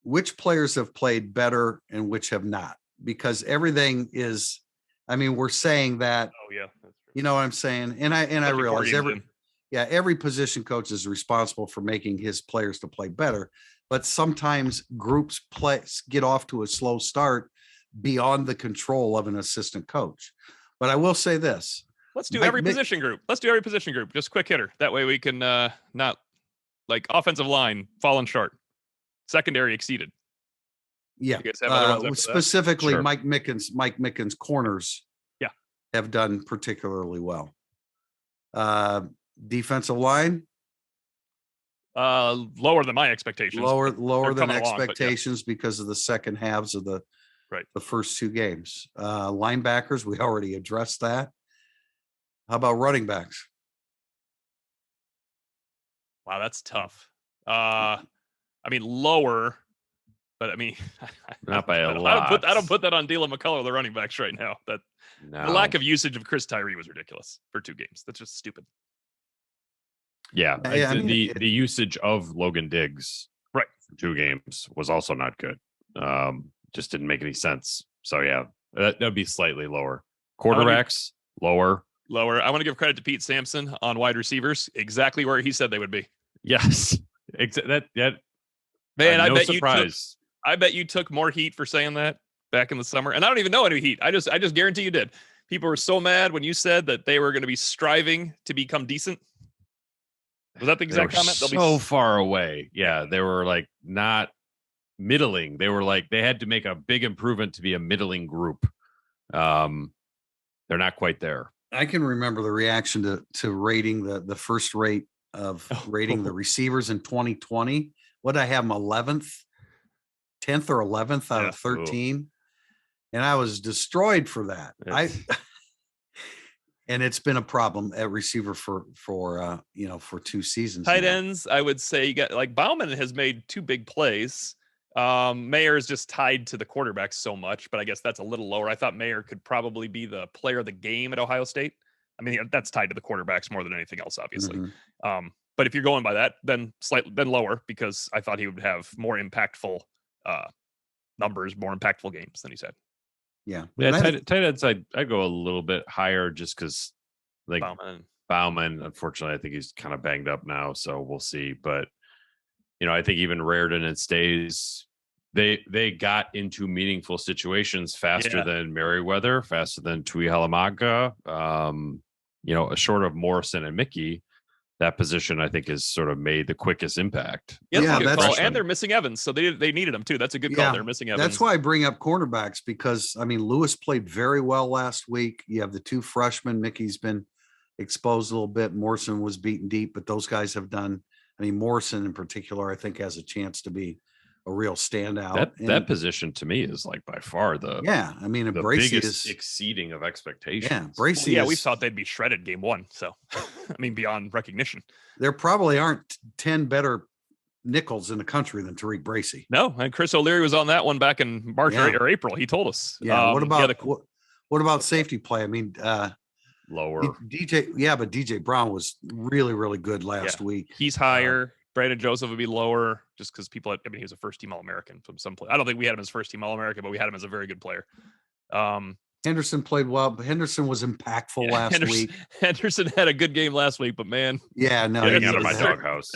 Which players have played better and which have not? Because everything is, we're saying that. Oh, yeah. That's true. You know what I'm saying? And I realize every position coach is responsible for making his players to play better. But sometimes groups get off to a slow start beyond the control of an assistant coach. But I will say this. Let's do every position group. Just quick hitter. That way we can not like offensive line fallen short. Secondary exceeded. Yeah. You guys have other ones specifically Sure. Mike Mickens corners have done particularly well. Defensive line. Lower than my expectations. Lower than expectations because of the second halves of the first 2 games. Linebackers, we already addressed that. How about running backs? Wow, that's tough. Lower, but not by a lot. I don't put that on Dylan McCullough, the running backs right now. The lack of usage of Chris Tyree was ridiculous for 2 games. That's just stupid. Yeah, the usage of Logan Diggs for 2 games was also not good. Just didn't make any sense. So yeah, that'd be slightly lower. Quarterbacks lower. I want to give credit to Pete Sampson on wide receivers, exactly where he said they would be. Yes, man. I bet you took more heat for saying that back in the summer, and I don't even know any heat. I just guarantee you did. People were so mad when you said that they were going to be striving to become decent. Was that the exact comment? They'll be far away. Yeah, they were like not middling. They were like they had to make a big improvement to be a middling group. They're not quite there. I can remember the reaction to rating the first rate of rating the receivers in 2020. What did I have them 11th, 10th or 11th out of 13? And I was destroyed for that. And it's been a problem at receiver for 2 seasons. Tight ends, I would say you got like Bauman has made 2 big plays. Mayer is just tied to the quarterback so much, but I guess that's a little lower. I thought Mayer could probably be the player of the game at Ohio State. I mean, that's tied to the quarterbacks more than anything else, obviously. Mm-hmm. But if you're going by that, then lower, because I thought he would have more impactful numbers, more impactful games than he said. Yeah. Tight ends, I'd go a little bit higher just because, like, Bauman, unfortunately, I think he's kind of banged up now, so we'll see. But, I think even Raridan and Stays, they got into meaningful situations faster than Merriweather, faster than Tui Halamaga. Short of Morrison and Mickey, that position I think has sort of made the quickest impact. Yeah, that's call. And they're missing Evans, so they needed him too. That's a good call. They're missing Evans. That's why I bring up cornerbacks, because Lewis played very well last week. You have the 2 freshmen. Mickey's been exposed a little bit. Morrison was beaten deep, but those guys have done. Morrison in particular, I think, has a chance to be a real standout. That position to me is like by far the Bracey biggest exceeding of expectations. Yeah, Bracey. We thought they'd be shredded game 1. So, beyond recognition, there probably aren't 10 better nickels in the country than Tariq Bracey. No, and Chris O'Leary was on that one back in March or April. He told us. Yeah. What about safety play? Lower DJ. Yeah, but DJ Brown was really, really good last week. He's higher. Brandon Joseph would be lower just because he was a first-team All-American from some play. I don't think we had him as first-team All-American, but we had him as a very good player. Henderson played well, but Henderson was impactful last week. Henderson had a good game last week, but man. Yeah, no. Getting out of my doghouse.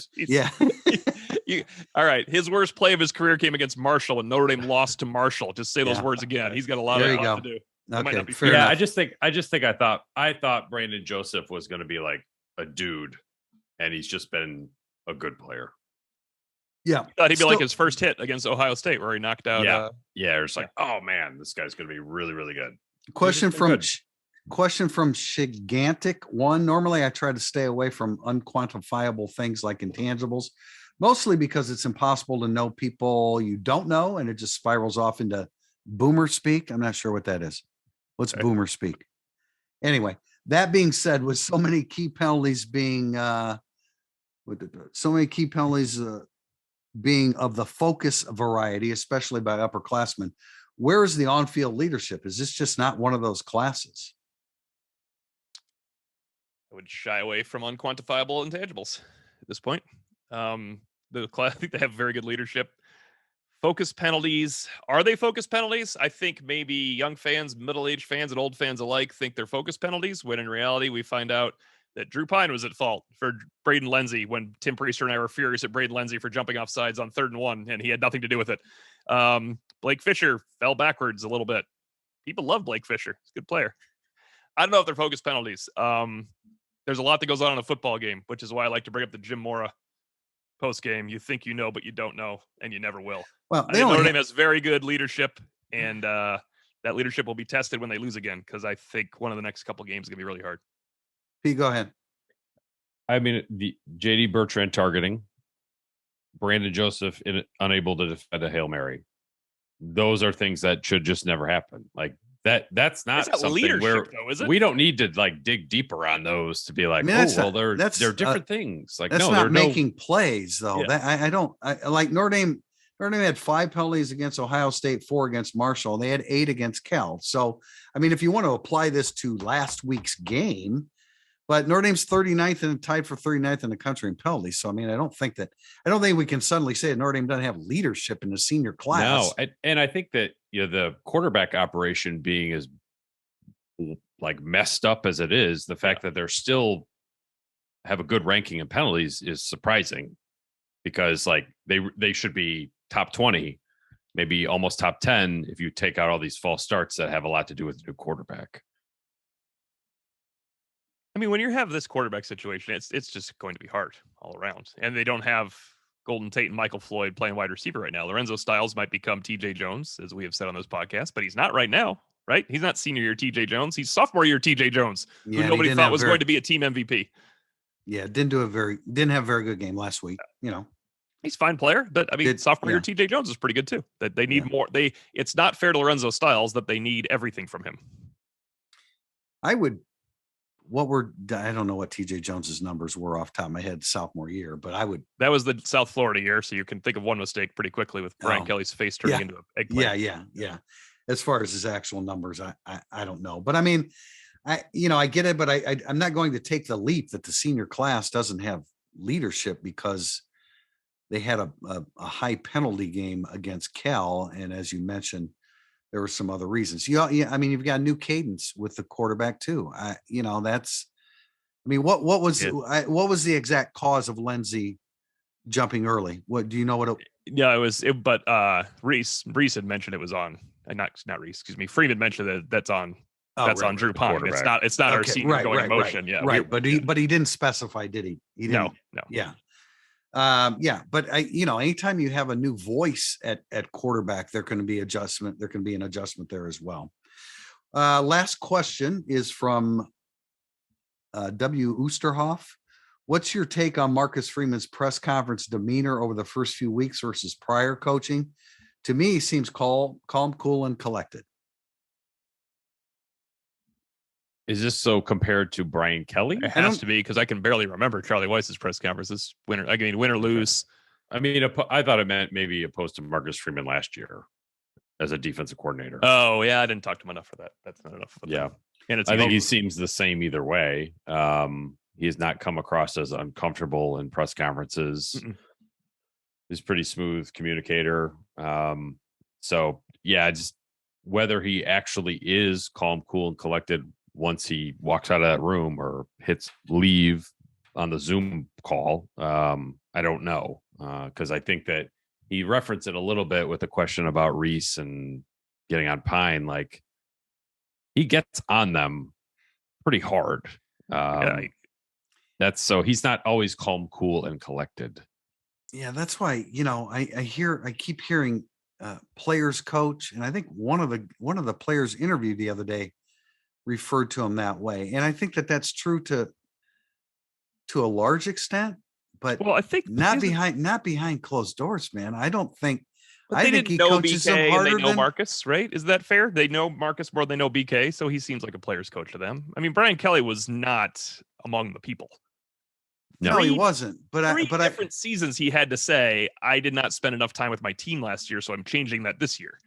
All right. His worst play of his career came against Marshall, and Notre Dame lost to Marshall. Just say those words again. He's got a lot to do. Okay, fair enough. I thought Brandon Joseph was going to be like a dude, and he's just been a good player. Yeah, I thought he'd be like his first hit against Ohio State, where he knocked out. It's like, oh man, this guy's going to be really, really good. Question from Gigantic One. Normally, I try to stay away from unquantifiable things like intangibles, mostly because it's impossible to know people you don't know, and it just spirals off into boomer speak. I'm not sure what that is. What's boomer speak? Anyway, that being said, with so many key penalties being being of the focus variety, especially by upperclassmen, where is the on-field leadership? Is this just not one of those classes? I would shy away from unquantifiable intangibles at this point. The class, I think they have very good leadership. Focus penalties. Are they focus penalties? I think maybe young fans, middle-aged fans, and old fans alike think they're focus penalties, when in reality we find out that Drew Pine was at fault for Braden Lenzy when Tim Priester and I were furious at Braden Lenzy for jumping off sides on 3rd and 1, and he had nothing to do with it. Blake Fisher fell backwards a little bit. People love Blake Fisher. He's a good player. I don't know if they're focus penalties. There's a lot that goes on in a football game, which is why I like to bring up the Jim Mora post game. You think you know, but you don't know, and you never will. Well, Notre Dame has very good leadership, and that leadership will be tested when they lose again, because I think one of the next couple games is going to be really hard. Pete, go ahead. The JD Bertrand targeting, Brandon Joseph unable to defend a Hail Mary. Those are things that should just never happen. Like that's not something where though, is it? We don't need to like dig deeper on those to be like, they're different things. Like, that's not making plays though. Yeah. I like Notre Dame. Notre Dame had 5 penalties against Ohio State, 4 against Marshall. They had 8 against Cal. So, if you want to apply this to last week's game, but Notre Dame's 39th and tied for 39th in the country in penalties. So, I don't think we can suddenly say that Notre Dame doesn't have leadership in the senior class. No, and I think that the quarterback operation being as like messed up as it is, the fact that they're still have a good ranking in penalties is surprising, because like they should be top 20, maybe almost top 10 if you take out all these false starts that have a lot to do with the new quarterback. When you have this quarterback situation, it's just going to be hard all around. And they don't have Golden Tate and Michael Floyd playing wide receiver right now. Lorenzo Styles might become TJ Jones, as we have said on this podcast, but he's not right now, right? He's not senior year TJ Jones. He's sophomore year TJ Jones, who nobody thought was going to be a team MVP. Yeah, didn't have a very good game last week. He's a fine player, but I mean, sophomore year TJ Jones is pretty good too. That they need more. It's not fair to Lorenzo Styles that they need everything from him. I don't know what TJ Jones's numbers were off the top of my head sophomore year, but that was the South Florida year, so you can think of one mistake pretty quickly with Brian Kelly's face turning into an eggplant. Yeah. As far as his actual numbers, I don't know, but I mean, I get it, but I'm not going to take the leap that the senior class doesn't have leadership because they had a high penalty game against Cal, and as you mentioned, there were some other reasons. I mean, you've got a new cadence with the quarterback too. What was the exact cause of Lindsey jumping early? What do you know? But Reese had mentioned it was on, not Reese. Excuse me, Freeman mentioned that that's on. On Drew Pine. It's not our senior going in motion. Yeah, right. But he didn't specify, did he? He didn't. No. Yeah. But anytime you have a new voice at quarterback, there can be adjustment. There can be an adjustment there as well. Last question is from W. Oosterhoff. What's your take on Marcus Freeman's press conference demeanor over the first few weeks versus prior coaching? To me, he seems calm, cool, and collected. Is this so compared to Brian Kelly? It has to be, because I can barely remember Charlie Weiss's press conferences. Win or lose. I mean, I thought it meant maybe opposed to Marcus Freeman last year as a defensive coordinator. Oh, yeah. I didn't talk to him enough for that. That's not enough. Yeah. And I think he seems the same either way. He has not come across as uncomfortable in press conferences. Mm-mm. He's a pretty smooth communicator. So, yeah, just whether he actually is calm, cool, and collected once he walks out of that room or hits leave on the Zoom call, I don't know. Because I think that he referenced it a little bit with the question about Reese and getting on Pine. Like, he gets on them pretty hard. So he's not always calm, cool, and collected. Yeah, that's why, I keep hearing players coach, and I think one of the players interviewed the other day referred to him that way. And I think that that's true to a large extent, but I think not behind closed doors, man. I don't think. I think he coaches BK, them harder. They know Marcus, right? Is that fair? They know Marcus more than they know BK, so he seems like a player's coach to them. I mean, Brian Kelly was not among the people. No, he wasn't. But different seasons he had to say, I did not spend enough time with my team last year, so I'm changing that this year.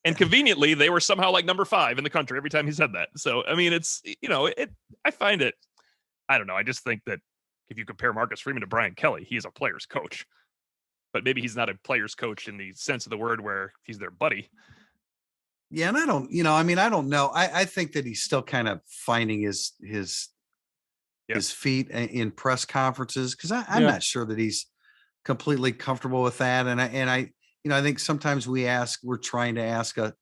And conveniently, they were somehow like number 5 in the country every time he said that. So, I mean, it's, I find it, I don't know. I just think that if you compare Marcus Freeman to Brian Kelly, he is a player's coach. But maybe he's not a player's coach in the sense of the word where he's their buddy. Yeah, and I don't know. I think that he's still kind of finding his feet in press conferences, because I'm not sure that he's completely comfortable with that. And I think sometimes we're trying to ask a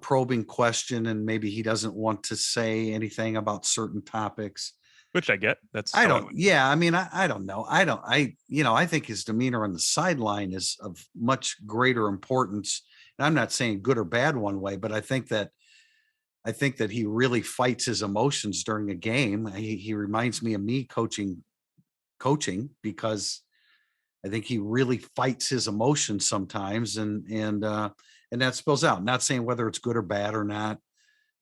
probing question, and maybe he doesn't want to say anything about certain topics, which I get. I don't know. I think his demeanor on the sideline is of much greater importance. And I'm not saying good or bad one way, but I think that he really fights his emotions during a game. He reminds me of me coaching, because I think he really fights his emotions sometimes, and that spills out. Not saying whether it's good or bad or not,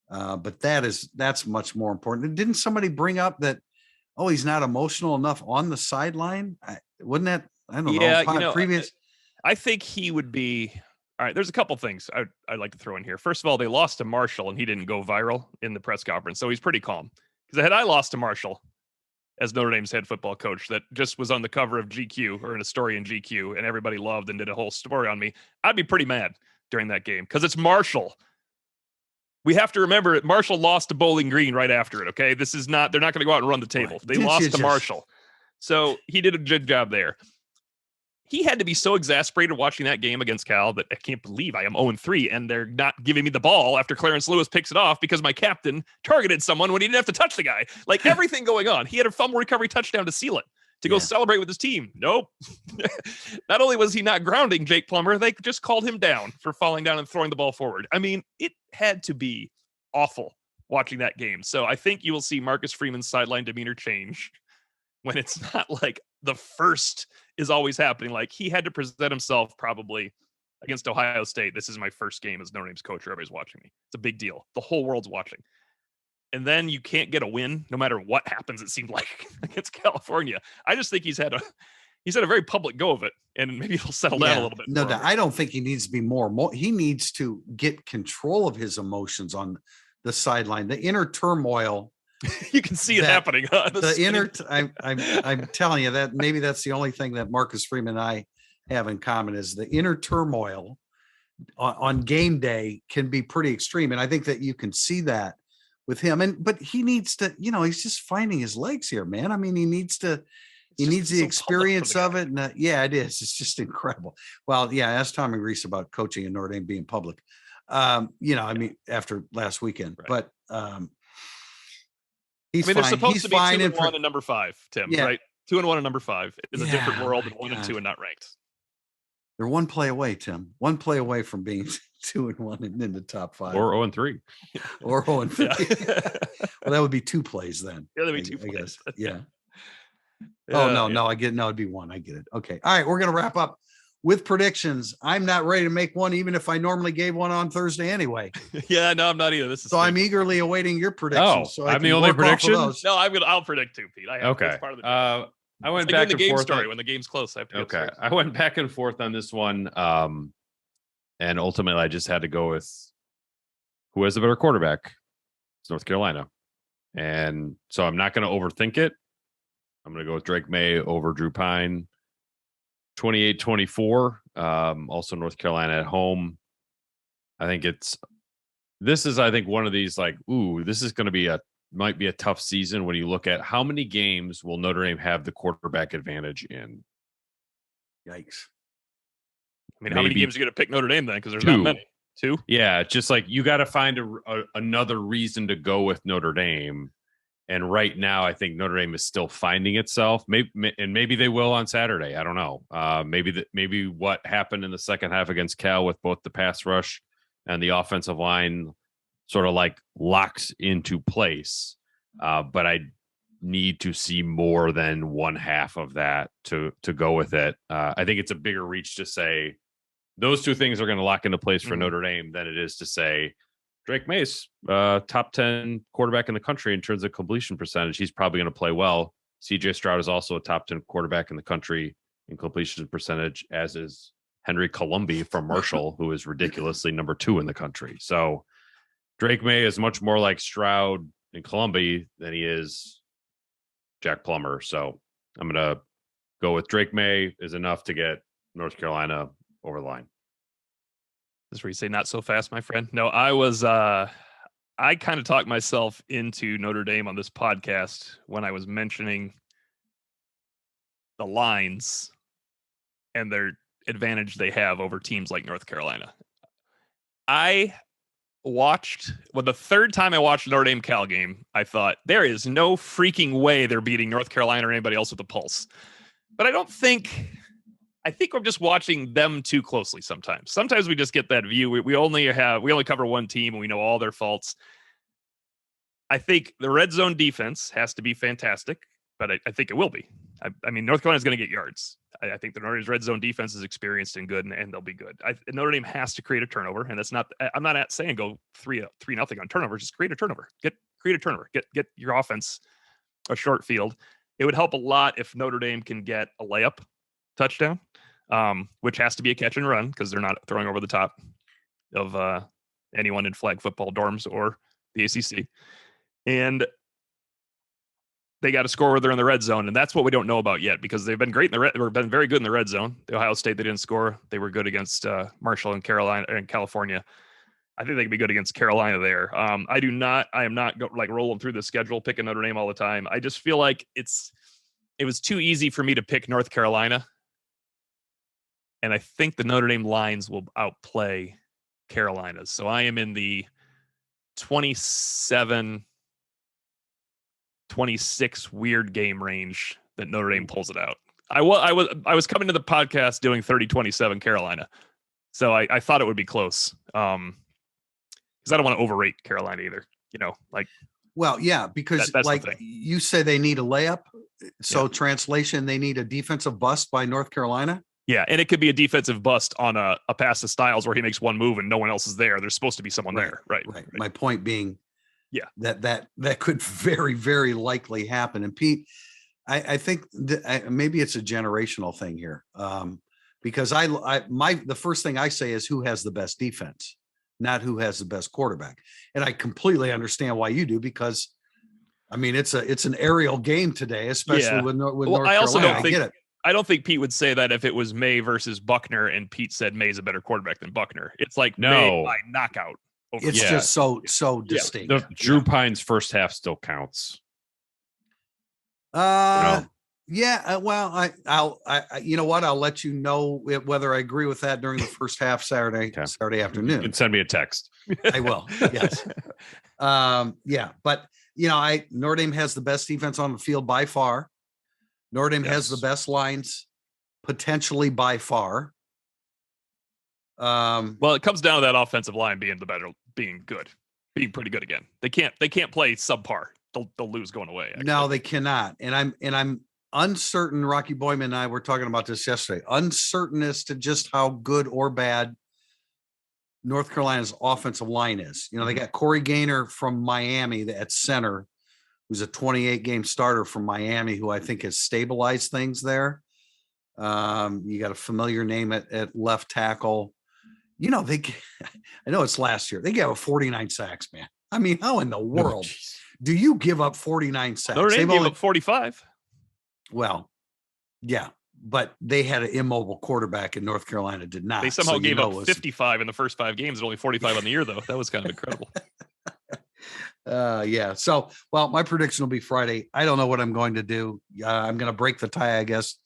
but that's much more important. Didn't somebody bring up that? Oh, he's not emotional enough on the sideline. Wouldn't that? I don't know. Previous. I think he would be. All right, there's a couple things I'd like to throw in here. First of all, they lost to Marshall, and he didn't go viral in the press conference, so he's pretty calm. Because had I lost to Marshall as Notre Dame's head football coach that just was on the cover of GQ or in a story in GQ, and everybody loved and did a whole story on me, I'd be pretty mad during that game, because it's Marshall. We have to remember it. Marshall lost to Bowling Green right after it, okay? They're not going to go out and run the table. They lost to Marshall. So he did a good job there. He had to be so exasperated watching that game against Cal that I can't believe I am 0-3 and they're not giving me the ball after Clarence Lewis picks it off because my captain targeted someone when he didn't have to touch the guy. Like, everything going on. He had a fumble recovery touchdown to seal it, to go celebrate with his team. Nope. Not only was he not grounding Jake Plummer, they just called him down for falling down and throwing the ball forward. I mean, it had to be awful watching that game. So I think you will see Marcus Freeman's sideline demeanor change when it's not like the first is always happening. Like he had to present himself probably against Ohio State. This is my first game as Notre Dame's coach. Everybody's watching me. It's a big deal. The whole world's watching. And then you can't get a win no matter what happens, it seemed like, against California. I just think he's had a very public go of it, and maybe he'll settle down a little bit. No, I don't think he needs to be more. He needs to get control of his emotions on the sideline. The inner turmoil. You can see it happening. I'm telling you that maybe that's the only thing that Demarcus Freeman and I have in common is the inner turmoil on game day can be pretty extreme. And I think that you can see that with him. But he needs to, he's just finding his legs here, man. I mean, he needs the experience of it. And it is. It's just incredible. Well, yeah, ask Tom and Reese about coaching in Notre Dame being public. I mean, after last weekend, right. But he's fine. They're supposed to be 2-1 and number 5, Tim, right? 2-1 and number 5 is a different world than 1-2 and not ranked. They're one play away, Tim. One play away from being 2-1 and in the top 5, or 0-3, or 0-3. Yeah. Well, that would be 2 plays then. Yeah, that'd be 2 plays. I guess. Yeah. No, I get it. No, it'd be 1. I get it. Okay. All right, we're gonna wrap up with predictions. I'm not ready to make one, even if I normally gave one on Thursday anyway. Yeah, no, I'm not either. I'm eagerly awaiting your predictions. So I'm the only prediction. No, I'll predict 2, Pete. Okay. Part of the I went back and forth. When the game's close, I have to. Okay, I went back and forth on this one, and ultimately, I just had to go with who has the better quarterback. It's North Carolina, and so I'm not going to overthink it. I'm going to go with Drake May over Drew Pine. 28-24. Also North Carolina at home. I think this is one of these like, this is going to might be a tough season when you look at how many games will Notre Dame have the quarterback advantage in. Yikes. I mean, how many games are you going to pick Notre Dame then? Because there's not many. 2? Yeah, just like you got to find another reason to go with Notre Dame. And right now, I think Notre Dame is still finding itself. Maybe they will on Saturday. I don't know. Maybe what happened in the second half against Cal with both the pass rush and the offensive line sort of like locks into place. But I need to see more than one half of that to go with it. I think it's a bigger reach to say those 2 things are going to lock into place for Notre Dame than it is to say Drake Mace, top 10 quarterback in the country in terms of completion percentage. He's probably going to play well. CJ Stroud is also a top 10 quarterback in the country in completion percentage, as is Henry Colombi from Marshall, who is ridiculously number 2 in the country. So Drake May is much more like Stroud and Colombi than he is Jack Plummer. So I'm going to go with Drake May is enough to get North Carolina over the line. This is where you say not so fast, my friend. No, I kind of talked myself into Notre Dame on this podcast when I was mentioning the lines and their advantage they have over teams like North Carolina. The third time I watched Notre Dame Cal game, I thought there is no freaking way they're beating North Carolina or anybody else with a pulse. But I think we're just watching them too closely sometimes. Sometimes we just get that view. We only cover one team and we know all their faults. I think the red zone defense has to be fantastic, but I think it will be. I mean, North Carolina is going to get yards. I think the Notre Dame's red zone defense is experienced and good, and they'll be good. Notre Dame has to create a turnover, and that's not. I'm not saying go 3-0 on turnovers. Just create a turnover. Create a turnover. Get your offense a short field. It would help a lot if Notre Dame can get a layup touchdown, which has to be a catch and run because they're not throwing over the top of anyone in flag football dorms or the ACC. And they got to score where they're in the red zone, and that's what we don't know about yet because they've been great they've been very good in the red zone. The Ohio State, they didn't score. They were good against Marshall and Carolina and California. I think they can be good against Carolina there. I am not rolling through the schedule, picking Notre Dame all the time. I just feel like it was too easy for me to pick North Carolina. And I think the Notre Dame lines will outplay Carolina's. So I am in the 27-26 weird game range that Notre Dame pulls it out. I was coming to the podcast doing 30-27 Carolina. So I thought it would be close. Because I don't want to overrate Carolina either. Well, yeah, because that's the like thing. you say they need a layup. So Yeah. translation, they need a defensive bust by North Carolina. Yeah, and it could be a defensive bust on a pass to Styles where he makes one move and no one else is there. There's supposed to be someone there. Right. My point being, yeah, that could very, very likely happen. And Pete, I think maybe it's a generational thing here, because the first thing I say is who has the best defense, not who has the best quarterback. And I completely understand why you do, because I mean it's an aerial game today, especially with North Carolina. I also don't think I get it. I don't think Pete would say that if it was May versus Buckner and Pete said May's a better quarterback than Buckner. It's like May by knockout. It's just so distinct. Drew Pine's first half still counts. Well, I'll you know what? I'll let you know whether I agree with that during the first half Saturday afternoon. You can send me a text. I will. Yes. But Notre Dame has the best defense on the field by far. Notre Dame has the best lines potentially by far. Well, it comes down to that offensive line being being pretty good again. They can't play subpar. They'll lose going away. Actually. No, they cannot. And I'm uncertain. Rocky Boyman and I were talking about this yesterday. Uncertain as to just how good or bad North Carolina's offensive line is. They got Corey Gaynor from Miami at center, who's a 28-game starter from Miami, who I think has stabilized things there. You got a familiar name at left tackle. I know it's last year. They gave up 49 sacks, man. I mean, how in the world do you give up 49 sacks? Notre Dame gave up 45. Well, yeah, but they had an immobile quarterback, and North Carolina did not. They somehow gave up 55 in the first 5 games and only 45 on the year, though. That was kind of incredible. So, my prediction will be Friday. I don't know what I'm going to do. I'm going to break the tie, I guess,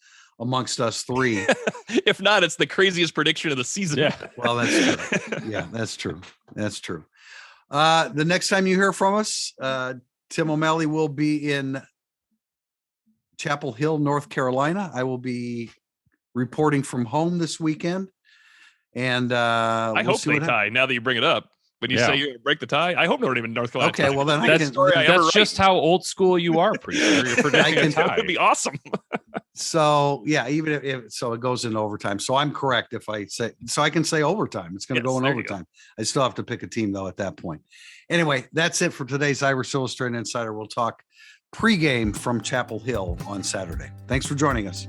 amongst us three. If not, it's the craziest prediction of the season. Yeah. Well, that's true. Yeah, that's true. That's true. The next time you hear from us, Tim O'Malley will be in Chapel Hill, North Carolina. I will be reporting from home this weekend. And I hope they tie now that you bring it up. When you say you're going to break the tie, I hope Notre Dame in North Carolina. Okay, well then that's just how old school you are. Pretty sure you're predicting a tie. That would be awesome. So even if it goes into overtime. So I'm correct if I say so. I can say overtime. It's going to go in overtime. I still have to pick a team though at that point. Anyway, that's it for today's Irish Illustrated Insider. We'll talk pregame from Chapel Hill on Saturday. Thanks for joining us.